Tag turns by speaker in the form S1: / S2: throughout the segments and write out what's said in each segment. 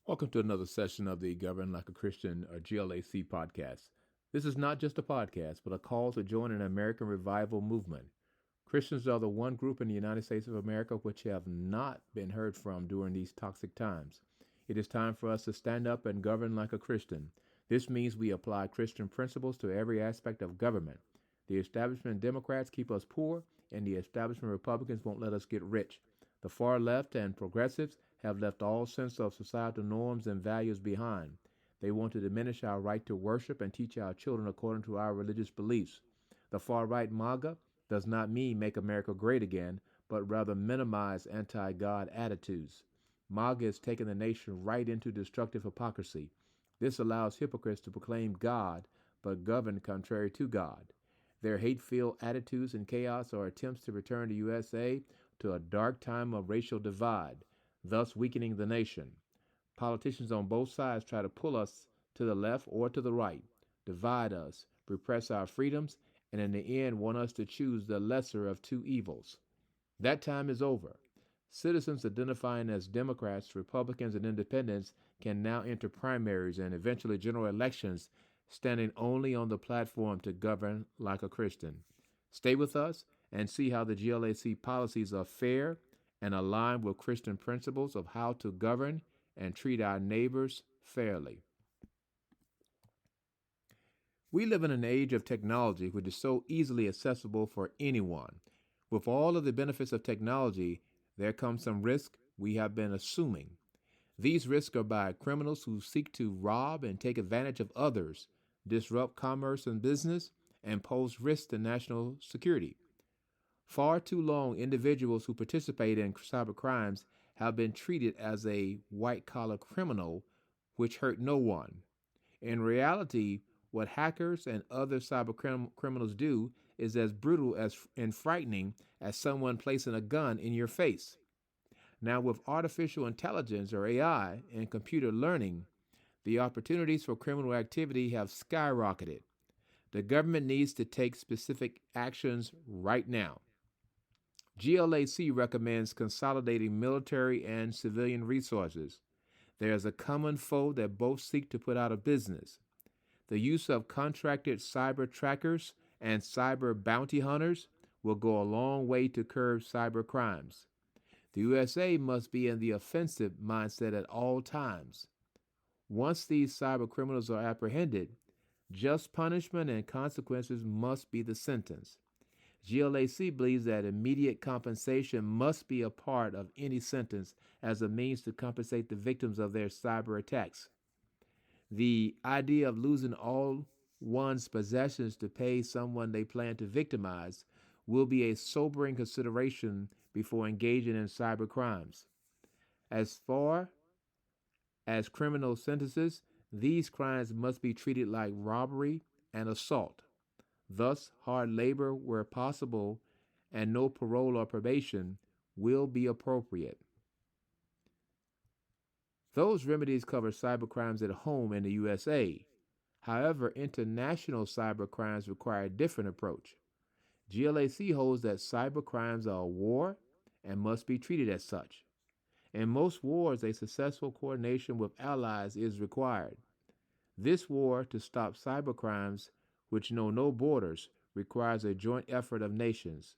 S1: Welcome to another session of the Govern Like a Christian, or GLAC podcast. This is not just a podcast, but a call to join an American revival movement. Christians are the one group in the United States of America which have not been heard from during these toxic times. It is time for us to stand up and govern like a Christian. This means we apply Christian principles to every aspect of government. The establishment Democrats keep us poor, and the establishment Republicans won't let us get rich. The far left and progressives have left all sense of societal norms and values behind. They want to diminish our right to worship and teach our children according to our religious beliefs. The far right MAGA does not mean make America great again, but rather minimize anti-God attitudes. MAGA has taken the nation right into destructive hypocrisy. This allows hypocrites to proclaim God, but govern contrary to God. Their hate-filled attitudes and chaos are attempts to return the USA to a dark time of racial divide, thus weakening the nation. Politicians on both sides try to pull us to the left or to the right, divide us, repress our freedoms, and in the end want us to choose the lesser of two evils. That time is over. Citizens identifying as Democrats, Republicans, and Independents can now enter primaries and eventually general elections, standing only on the platform to govern like a Christian. Stay with us and see how the GLAC policies are fair and aligned with Christian principles of how to govern and treat our neighbors fairly. We live in an age of technology which is so easily accessible for anyone. With all of the benefits of technology, there comes some risk we have been assuming. These risks are by criminals who seek to rob and take advantage of others, disrupt commerce and business, and pose risks to national security. Far too long, individuals who participate in cybercrimes have been treated as a white-collar criminal which hurt no one. In reality, what hackers and other cybercriminals do is as brutal and frightening as someone placing a gun in your face. Now, with artificial intelligence, or AI, and computer learning, the opportunities for criminal activity have skyrocketed. The government needs to take specific actions right now. GLAC recommends consolidating military and civilian resources. There is a common foe that both seek to put out of business. The use of contracted cyber trackers and cyber bounty hunters will go a long way to curb cyber crimes. The USA must be in the offensive mindset at all times. Once these cyber criminals are apprehended, just punishment and consequences must be the sentence. GLAC believes that immediate compensation must be a part of any sentence as a means to compensate the victims of their cyber attacks. The idea of losing all one's possessions to pay someone they plan to victimize will be a sobering consideration before engaging in cyber crimes. As far as criminal sentences, these crimes must be treated like robbery and assault. Thus, hard labor where possible and no parole or probation will be appropriate. Those remedies cover cybercrimes at home in the USA. However, international cybercrimes require a different approach. GLAC holds that cybercrimes are a war and must be treated as such. In most wars, a successful coordination with allies is required. This war to stop cybercrimes, which know no borders, requires a joint effort of nations.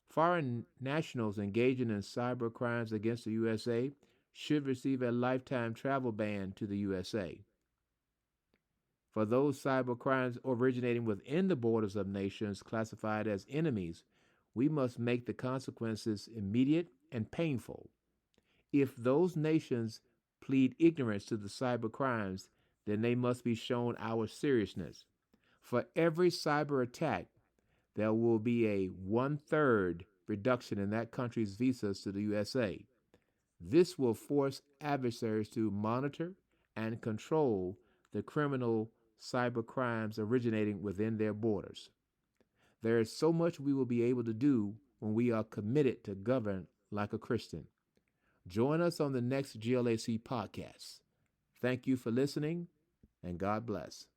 S1: Foreign nationals engaging in cyber crimes against the USA should receive a lifetime travel ban to the USA. For those cyber crimes originating within the borders of nations classified as enemies, we must make the consequences immediate and painful. If those nations plead ignorance to the cyber crimes, then they must be shown our seriousness. For every cyber attack, there will be a 1/3 reduction in that country's visas to the USA. This will force adversaries to monitor and control the criminal cyber crimes originating within their borders. There is so much we will be able to do when we are committed to govern like a Christian. Join us on the next GLAC podcast. Thank you for listening, and God bless.